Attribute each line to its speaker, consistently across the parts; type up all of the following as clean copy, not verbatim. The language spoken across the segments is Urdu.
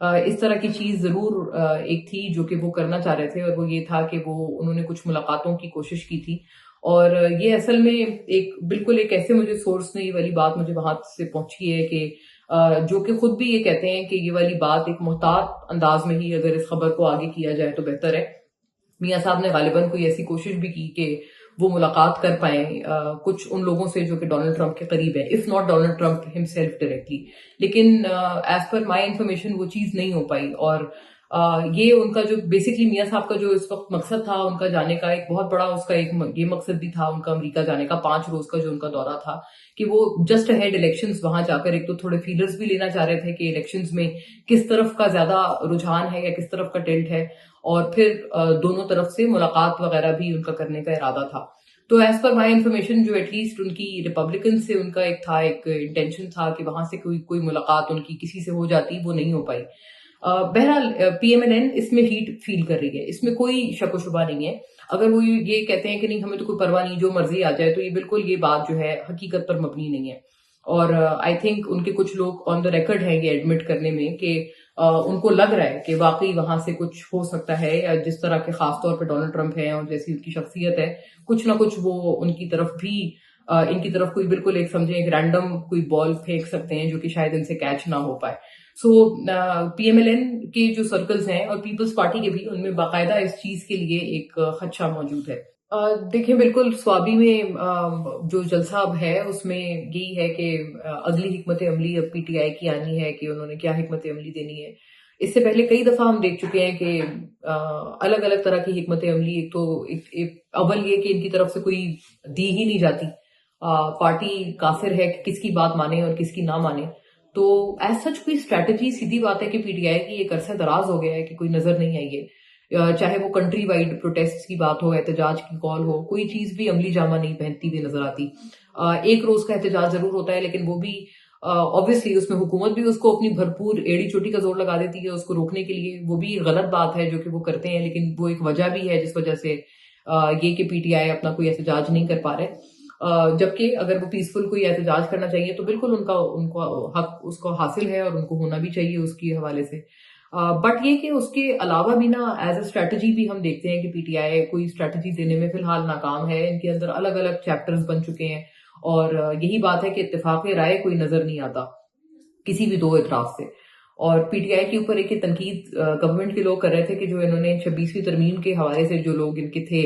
Speaker 1: اس طرح کی چیز ضرور ایک تھی جو کہ وہ کرنا چاہ رہے تھے، اور وہ یہ تھا کہ انہوں نے کچھ ملاقاتوں کی کوشش کی تھی، اور یہ اصل میں بالکل ایک ایسے مجھے سورس نے یہ والی بات مجھے وہاں سے پہنچی ہے کہ جو کہ خود بھی یہ کہتے ہیں کہ یہ والی بات ایک محتاط انداز میں ہی اگر اس خبر کو آگے کیا جائے تو بہتر ہے۔ میاں صاحب نے غالباً کوئی ایسی کوشش بھی کی کہ وہ ملاقات کر پائیں کچھ ان لوگوں سے جو کہ ڈونلڈ ٹرمپ کے قریب ہیں، if not Donald Trump himself directly, لیکن ایز پر مائی انفارمیشن وہ چیز نہیں ہو پائی۔ اور یہ ان کا جو بیسکلی میاں صاحب کا جو اس وقت مقصد تھا ان کا جانے کا، ایک بہت بڑا اس کا ایک یہ مقصد بھی تھا ان کا امریکہ جانے کا، 5 روز کا جو ان کا دورہ تھا، کہ وہ جسٹ اہیڈ الیکشنز وہاں جا کر ایک تو تھوڑے فیلرز بھی لینا چاہ رہے تھے کہ الیکشنز میں کس طرف کا زیادہ رجحان ہے یا کس طرف کا ٹلٹ ہے، اور پھر دونوں طرف سے ملاقات وغیرہ بھی ان کا کرنے کا ارادہ تھا۔ تو ایز پر مائی انفارمیشن جو ایٹ لیسٹ ان کی ریپبلکن سے ان کا ایک انٹینشن تھا کہ وہاں سے کوئی ملاقات ان کی کسی سے ہو جاتی، وہ نہیں ہو پائی۔ بہرحال پی ایم ایل این اس میں ہیٹ فیل کر رہی ہے، اس میں کوئی شک و شبہ نہیں ہے۔ اگر وہ یہ کہتے ہیں کہ نہیں ہمیں تو کوئی پرواہ نہیں، جو مرضی آ جائے، تو یہ بالکل یہ بات جو ہے حقیقت پر مبنی نہیں ہے۔ اور آئی تھنک ان کے کچھ لوگ آن دا ریکارڈ ہیں یہ ایڈمٹ کرنے میں کہ ان کو لگ رہا ہے کہ واقعی وہاں سے کچھ ہو سکتا ہے، یا جس طرح کے خاص طور پہ ڈونلڈ ٹرمپ ہیں اور جیسی ان کی شخصیت ہے، کچھ نہ کچھ وہ ان کی طرف بھی ان کی طرف کوئی بالکل ایک سمجھیں ایک رینڈم کوئی بال پھینک سکتے ہیں جو کہ شاید ان سے کیچ نہ ہو پائے۔ سو پی ایم ایل این کے جو سرکلز ہیں اور پیپلز پارٹی کے بھی، ان میں باقاعدہ اس چیز کے لیے ایک خدشہ موجود ہے۔ دیکھیں بالکل سوابی میں جو جلسہ اب ہے اس میں یہی ہے کہ اگلی حکمت عملی اب پی ٹی آئی کی آنی ہے کہ انہوں نے کیا حکمت عملی دینی ہے۔ اس سے پہلے کئی دفعہ ہم دیکھ چکے ہیں کہ الگ الگ طرح کی حکمت عملی، ایک تو اول یہ کہ ان کی طرف سے کوئی دی ہی نہیں جاتی، پارٹی قاصر ہے کہ کس کی بات مانے اور کس کی نہ مانے۔ تو ایز سچ کوئی اسٹریٹجی، سیدھی بات ہے کہ پی ٹی آئی کی ایک عرصہ دراز ہو گیا ہے کہ کوئی نظر نہیں آئی ہے، چاہے وہ کنٹری وائڈ پروٹیسٹ کی بات ہو، احتجاج کی کال ہو، کوئی چیز بھی عملی جامہ نہیں پہنتی ہوئی نظر آتی۔ ایک روز کا احتجاج ضرور ہوتا ہے، لیکن وہ بھی obviously اس میں حکومت بھی اس کو اپنی بھرپور ایڑی چوٹی کا زور لگا دیتی ہے اس کو روکنے کے لیے، وہ بھی غلط بات ہے جو کہ وہ کرتے ہیں، لیکن وہ ایک وجہ بھی ہے جس وجہ سے یہ کہ پی ٹی آئی اپنا کوئی احتجاج نہیں کر پا رہے، جبکہ اگر وہ پیسفل کوئی احتجاج کرنا چاہیے تو بالکل ان کو حق اس کو حاصل ہے اور ان کو ہونا بھی چاہیے اس کے حوالے سے۔ بٹ یہ کہ اس کے علاوہ بھی نا ایز اے اسٹریٹجی بھی ہم دیکھتے ہیں کہ پی ٹی آئی کوئی اسٹریٹجی دینے میں فی الحال ناکام ہے، ان کے اندر الگ الگ چیپٹرز بن چکے ہیں، اور یہی بات ہے کہ اتفاق رائے کوئی نظر نہیں آتا کسی بھی دو اطراف سے۔ اور پی ٹی آئی کے اوپر ایک تنقید گورنمنٹ کے لوگ کر رہے تھے کہ جو انہوں نے 26ویں ترمیم کے حوالے سے جو لوگ ان کے تھے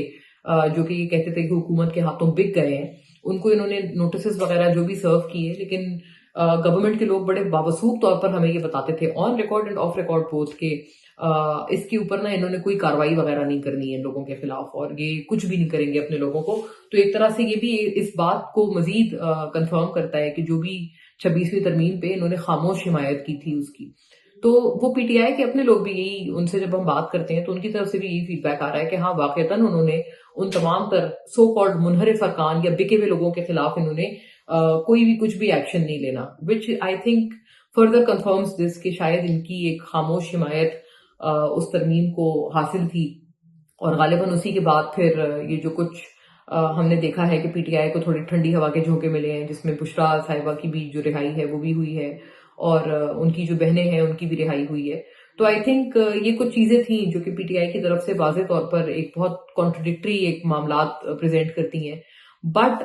Speaker 1: جو کہ یہ کہتے تھے کہ حکومت کے ہاتھوں بک گئے ہیں، ان کو انہوں نے نوٹسز وغیرہ جو بھی سرو کیے، لیکن گورنمنٹ کے لوگ بڑے بابسوخ طور پر ہمیں یہ بتاتے تھے on record and of record both کہ اس کے اوپر نا انہوں نے کوئی کاروائی وغیرہ نہیں کرنی ہے لوگوں کے خلاف، اور یہ کچھ بھی نہیں کریں گے اپنے لوگوں کو۔ تو ایک طرح سے یہ بھی اس بات کو مزید کنفرم کرتا ہے کہ جو بھی 26ویں ترمیم پہ انہوں نے خاموش حمایت کی تھی اس کی، تو وہ پی ٹی آئی کے اپنے لوگ بھی یہی، ان سے جب ہم بات کرتے ہیں تو ان کی طرف سے بھی یہی فیڈ بیک آ رہا ہے کہ ہاں واقعتاً انہوں نے ان تمام تر سو کالڈ منحرف ارکان یا بکے ہوئے لوگوں کے خلاف انہوں نے کوئی بھی کچھ بھی ایکشن نہیں لینا، وچ آئی تھنک فردر کنفرمز دس کہ شاید ان کی ایک خاموش حمایت اس ترمیم کو حاصل تھی، اور غالباً اسی کے بعد پھر یہ جو کچھ ہم نے دیکھا ہے کہ پی ٹی آئی کو تھوڑی ٹھنڈی ہوا کے جھونکے ملے ہیں، جس میں بشرا صاحبہ کی بھی جو رہائی ہے وہ بھی ہوئی ہے، اور ان کی جو بہنیں ہیں ان کی بھی رہائی ہوئی ہے۔ تو آئی تھنک یہ کچھ چیزیں تھیں جو کہ پی ٹی آئی کی طرف سے واضح طور پر ایک بہت کانٹرڈکٹری ایک معاملات پریزنٹ کرتی ہیں، بٹ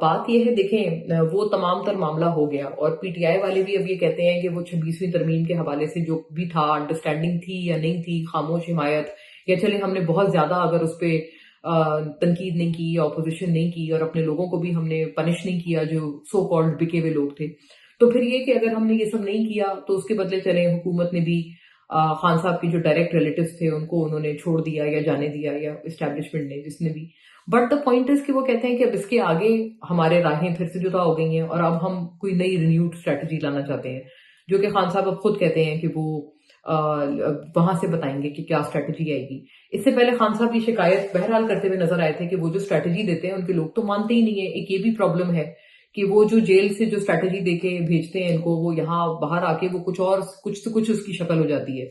Speaker 1: بات یہ ہے دیکھیں وہ تمام تر معاملہ ہو گیا، اور پی ٹی آئی والے بھی اب یہ کہتے ہیں کہ وہ 26ویں ترمیم کے حوالے سے جو بھی تھا، انڈرسٹینڈنگ تھی یا نہیں تھی، خاموش حمایت، یا چلے ہم نے بہت زیادہ اگر اس پہ تنقید نہیں کی یا اپوزیشن نہیں کی اور اپنے لوگوں کو بھی ہم نے پنش نہیں کیا جو سو کالڈ بکے ہوئے لوگ تھے، تو پھر یہ کہ اگر ہم نے یہ سب نہیں کیا تو اس کے بدلے چلیں حکومت نے بھی خان صاحب کی جو ڈائریکٹ ریلیٹیوز تھے ان کو انہوں نے چھوڑ دیا یا جانے دیا، یا اسٹیبلشمنٹ نے جس نے بھی، بٹ دا پوائنٹ از کہ وہ کہتے ہیں کہ اب اس کے آگے ہمارے راہیں پھر سے جدا ہو گئی ہیں، اور اب ہم کوئی نئی رینیوڈ اسٹریٹجی لانا چاہتے ہیں، جو کہ خان صاحب اب خود کہتے ہیں کہ وہ وہاں سے بتائیں گے کہ کیا اسٹریٹجی آئے گی۔ اس سے پہلے خان صاحب یہ شکایت بہرحال کرتے ہوئے نظر آئے تھے کہ وہ جو اسٹریٹجی دیتے ہیں ان کے لوگ تو مانتے ہی نہیں ہیں۔ ایک یہ بھی پرابلم ہے کہ وہ جو جیل سے جو اسٹریٹجی دے کے بھیجتے ہیں ان کو، وہ یہاں باہر آ کے وہ کچھ اور کچھ سے کچھ اس کی شکل ہو جاتی ہے،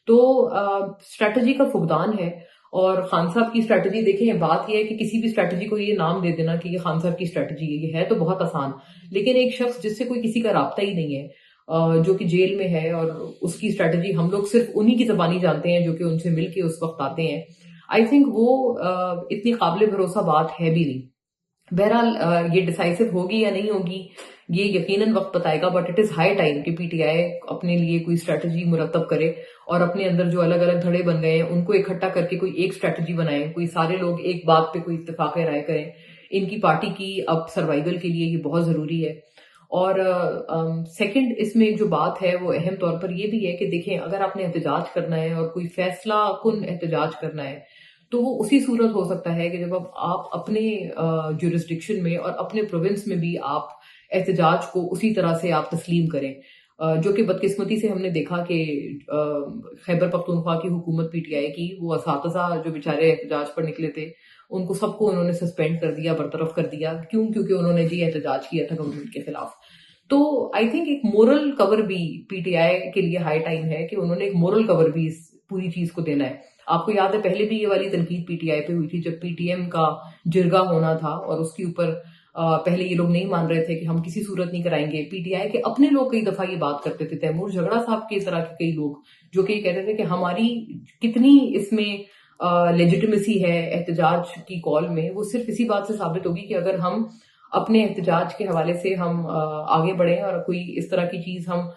Speaker 1: تو اسٹریٹجی کا فقدان ہے۔ اور خان صاحب کی اسٹریٹجی دیکھیں، بات یہ ہے کہ کسی بھی اسٹریٹجی کو یہ نام دے دینا کہ یہ خان صاحب کی اسٹریٹجی ہے، یہ ہے تو بہت آسان، لیکن ایک شخص جس سے کوئی کسی کا رابطہ ہی نہیں ہے جو کہ جیل میں ہے، اور اس کی اسٹریٹجی ہم لوگ صرف انہی کی زبانی جانتے ہیں جو کہ ان سے مل کے اس وقت آتے ہیں. آئی تھنک وہ اتنی قابل بھروسہ بات ہے بھی نہیں. بہرحال یہ ڈیسائسو ہوگی یا نہیں ہوگی یہ یقیناً وقت بتائے گا، but it is high time کہ پی ٹی آئی اپنے لیے کوئی اسٹریٹجی مرتب کرے اور اپنے اندر جو الگ الگ دھڑے بن گئے ہیں ان کو اکٹھا کر کے کوئی ایک اسٹریٹجی بنائیں، کوئی سارے لوگ ایک بات پہ کوئی اتفاق رائے کریں. ان کی پارٹی کی اب سروائیول کے لیے یہ بہت ضروری ہے. اور سیکنڈ اس میں جو بات ہے وہ اہم طور پر یہ بھی ہے کہ دیکھیں، اگر آپ نے احتجاج کرنا ہے اور کوئی فیصلہ کن احتجاج کرنا ہے تو وہ اسی صورت ہو سکتا ہے کہ جب آپ اپنے جورسڈکشن میں اور اپنے پروونس میں بھی آپ احتجاج کو اسی طرح سے آپ تسلیم کریں، جو کہ بدقسمتی سے ہم نے دیکھا کہ خیبر پختونخوا کی حکومت پی ٹی آئی کی، وہ اساتذہ جو بیچارے احتجاج پر نکلے تھے ان کو سب کو انہوں نے سسپینڈ کر دیا، برطرف کر دیا. کیوں؟ کیونکہ انہوں نے جی احتجاج کیا تھا گورنمنٹ کے خلاف. تو آئی تھنک ایک مورل کور بھی پی ٹی آئی کے لیے ہائی ٹائم ہے کہ انہوں نے ایک مورل کور بھی اس پوری چیز کو دینا ہے. آپ کو یاد ہے پہلے بھی یہ والی تنقید پی ٹی آئی پہ ہوئی تھی جب پی ٹی ایم کا جرگہ ہونا تھا اور اس کے اوپر پہلے یہ لوگ نہیں مان رہے تھے کہ ہم کسی صورت نہیں کرائیں گے. پی ٹی آئی کے اپنے لوگ کئی دفعہ یہ بات کرتے تھے، تیمور جھگڑا صاحب کے طرح کے کئی لوگ جو کہ یہ کہتے تھے کہ ہماری کتنی اس میں لیجیٹمیسی ہے احتجاج کی کال میں، وہ صرف اسی بات سے ثابت ہوگی کہ اگر ہم اپنے احتجاج کے حوالے سے ہم آگے بڑھیں اور کوئی اس طرح کی چیز ہم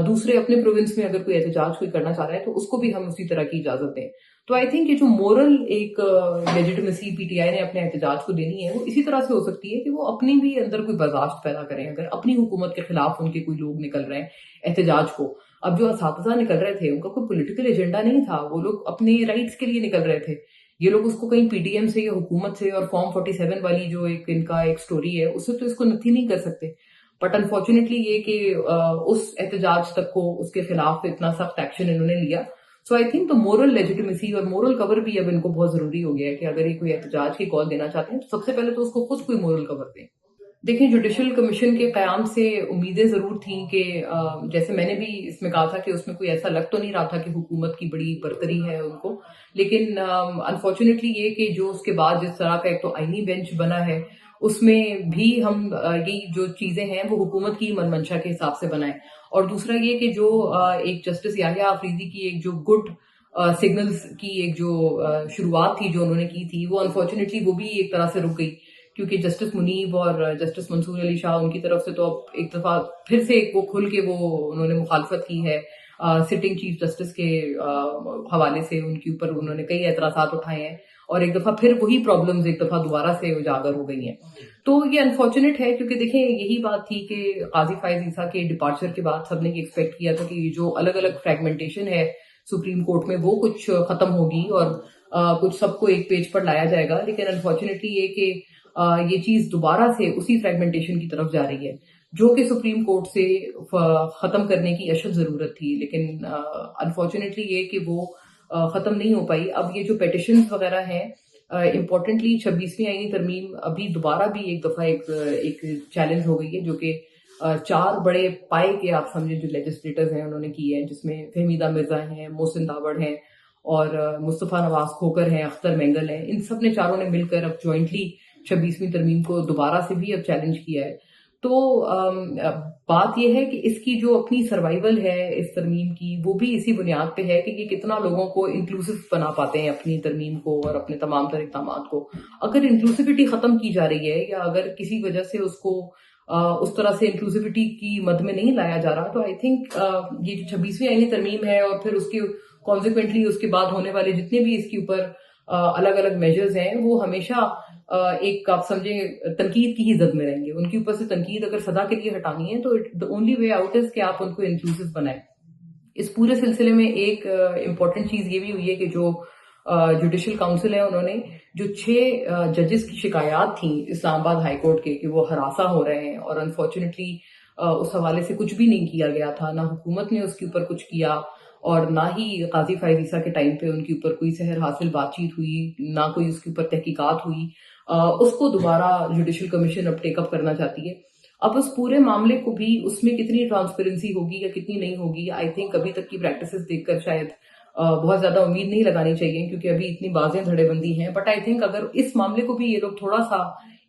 Speaker 1: دوسرے اپنے پروونس میں اگر کوئی احتجاج کوئی کرنا چاہ رہا ہے تو اس کو بھی ہم اسی طرح کی اجازت دیں. تو آئی تھنک یہ جو مورل ایک لیجیٹمیسی پی ٹی آئی نے اپنے احتجاج کو دینی ہے وہ اسی طرح سے ہو سکتی ہے کہ وہ اپنی بھی اندر کوئی برداشت پیدا کریں. اگر اپنی حکومت کے خلاف ان کے کوئی لوگ نکل رہے ہیں احتجاج کو، اب جو اساتذہ نکل رہے تھے ان کا کوئی پولیٹیکل ایجنڈا نہیں تھا، وہ لوگ اپنے رائٹس کے لیے نکل رہے تھے. یہ لوگ اس کو کہیں پی ڈی ایم سے یا حکومت سے اور فارم 47 والی جو ایک ان کا ایک سٹوری ہے اس سے تو اس کو نتھی نہیں کر سکتے. بٹ انفارچونیٹلی یہ کہ اس احتجاج تک کو اس کے خلاف اتنا سخت ایکشن انہوں نے لیا. سو آئی تھنک تو مورل لیجیٹمیسی اور مورل کور بھی اب ان کو بہت ضروری ہو گیا ہے کہ اگر یہ کوئی احتجاج کی کال دینا چاہتے ہیں تو سب سے پہلے تو اس کو خود کوئی مورل کور دیں. دیکھیں، جوڈیشل کمیشن کے قیام سے امیدیں ضرور تھیں کہ جیسے میں نے بھی اس میں کہا تھا کہ اس میں کوئی ایسا لگ تو نہیں رہا تھا کہ حکومت کی بڑی برتری ہے ان کو، لیکن انفارچونیٹلی یہ کہ جو اس کے بعد جس طرح کا ایک تو آئینی بینچ بنا ہے اس میں بھی ہم یہ جو چیزیں ہیں وہ حکومت کی من منشا کے حساب سے بنائیں. اور دوسرا یہ کہ جو ایک جسٹس یحییٰ آفریدی کی ایک جو گڈ سگنلز کی ایک جو شروعات تھی جو انہوں نے کی تھی، وہ انفارچونیٹلی وہ بھی ایک طرح سے رک گئی کیونکہ جسٹس منیب اور جسٹس منصور علی شاہ ان کی طرف سے تو اب ایک دفعہ پھر سے وہ کھل کے وہ انہوں نے مخالفت کی ہے سٹنگ چیف جسٹس کے حوالے سے. ان کے اوپر انہوں نے کئی اعتراضات اٹھائے ہیں اور ایک دفعہ پھر وہی پرابلمز ایک دفعہ دوبارہ سے اجاگر ہو گئی ہیں. تو یہ انفارچونیٹ ہے کیونکہ دیکھیں یہی بات تھی کہ قاضی فائز عیسیٰ کے ڈپارچر کے بعد سب نے یہ ایکسپیکٹ کیا تھا کہ یہ جو الگ الگ فریگمنٹیشن ہے سپریم کورٹ میں وہ کچھ ختم ہوگی اور کچھ سب کو ایک پیج پر لایا جائے گا. لیکن انفارچونیٹلی یہ کہ یہ چیز دوبارہ سے اسی فریگمنٹیشن کی طرف جا رہی ہے جو کہ سپریم کورٹ سے ختم کرنے کی اشد ضرورت تھی، لیکن انفارچونیٹلی یہ کہ وہ ختم نہیں ہو پائی. اب یہ جو پیٹیشنز وغیرہ ہیں امپورٹنٹلی 26ویں آئینی ترمیم ابھی دوبارہ بھی ایک دفعہ ایک چیلنج ہو گئی ہے جو کہ 4 بڑے پائے کے آپ سمجھیں جو لیجسلیٹرز ہیں انہوں نے کی ہے، جس میں فہمیدہ مرزا ہیں، محسن داوڑ ہیں اور مصطفیٰ نواز کھوکر ہیں، اختر مینگل ہیں. ان سب نے چاروں نے مل کر اب جوائنٹلی 26ویں ترمیم کو دوبارہ سے بھی اب چیلنج کیا ہے. تو بات یہ ہے کہ اس کی جو اپنی سروائیول ہے اس ترمیم کی وہ بھی اسی بنیاد پہ ہے کہ یہ کتنا لوگوں کو انکلوسیو بنا پاتے ہیں اپنی ترمیم کو اور اپنے تمام تر اقدامات کو. اگر انکلوسیوٹی ختم کی جا رہی ہے یا اگر کسی وجہ سے اس کو اس طرح سے انکلوسیوٹی کی مد میں نہیں لایا جا رہا تو آئی تھنک یہ جو 26ویں آئینی ترمیم ہے اور پھر اس کی کانسیکوینٹلی اس کے بعد ہونے والے جتنے بھی اس کے اوپر الگ الگ میجرز ہیں وہ ہمیشہ ایک آپ سمجھیں تنقید کی ہی زد میں رہیں گے. ان کے اوپر سے تنقید اگر سدا کے لیے ہٹانی ہے تو the only way out is کہ آپ ان کو انکلوسیو بنائیں. اس پورے سلسلے میں ایک امپورٹنٹ چیز یہ بھی ہوئی ہے کہ جو جوڈیشل کاؤنسل ہے انہوں نے جو 6 ججز کی شکایات تھیں اسلام آباد ہائی کورٹ کے کہ وہ ہراساں ہو رہے ہیں اور انفارچونیٹلی اس حوالے سے کچھ بھی نہیں کیا گیا تھا، نہ حکومت نے اس کے اوپر کچھ کیا اور نہ ہی قاضی فائز عیسیٰ کے ٹائم پہ ان کے اوپر کوئی سحر حاصل بات چیت ہوئی، نہ کوئی اس کے اوپر تحقیقات ہوئی. اس کو دوبارہ جوڈیشل کمیشن اب ٹیک اپ کرنا چاہتی ہے. اب اس پورے معاملے کو بھی اس میں کتنی ٹرانسپیرنسی ہوگی یا کتنی نہیں ہوگی، آئی تھنک ابھی تک کی پریکٹسز دیکھ کر شاید بہت زیادہ امید نہیں لگانی چاہیے کیونکہ ابھی اتنی بازیں دھڑے بندی ہیں. بٹ آئی تھنک اگر اس معاملے کو بھی یہ لوگ تھوڑا سا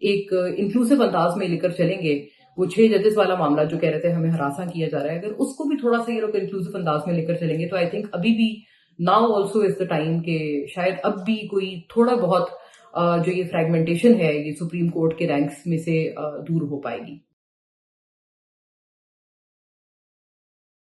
Speaker 1: ایک انکلوسیو انداز میں لے کر چلیں گے وہ 6 ججز والا معاملہ جو کہہ رہے تھے ہمیں ہراساں کیا جا رہا ہے، اگر اس کو بھی تھوڑا سا یہ لوگ انکلوسیو انداز میں لے کر چلیں گے تو آئی تھنک ابھی بھی now also is the time کہ شاید اب بھی کوئی تھوڑا بہت جو یہ فریگمنٹیشن ہے یہ سپریم کورٹ کے رینکس میں سے دور ہو پائے گی.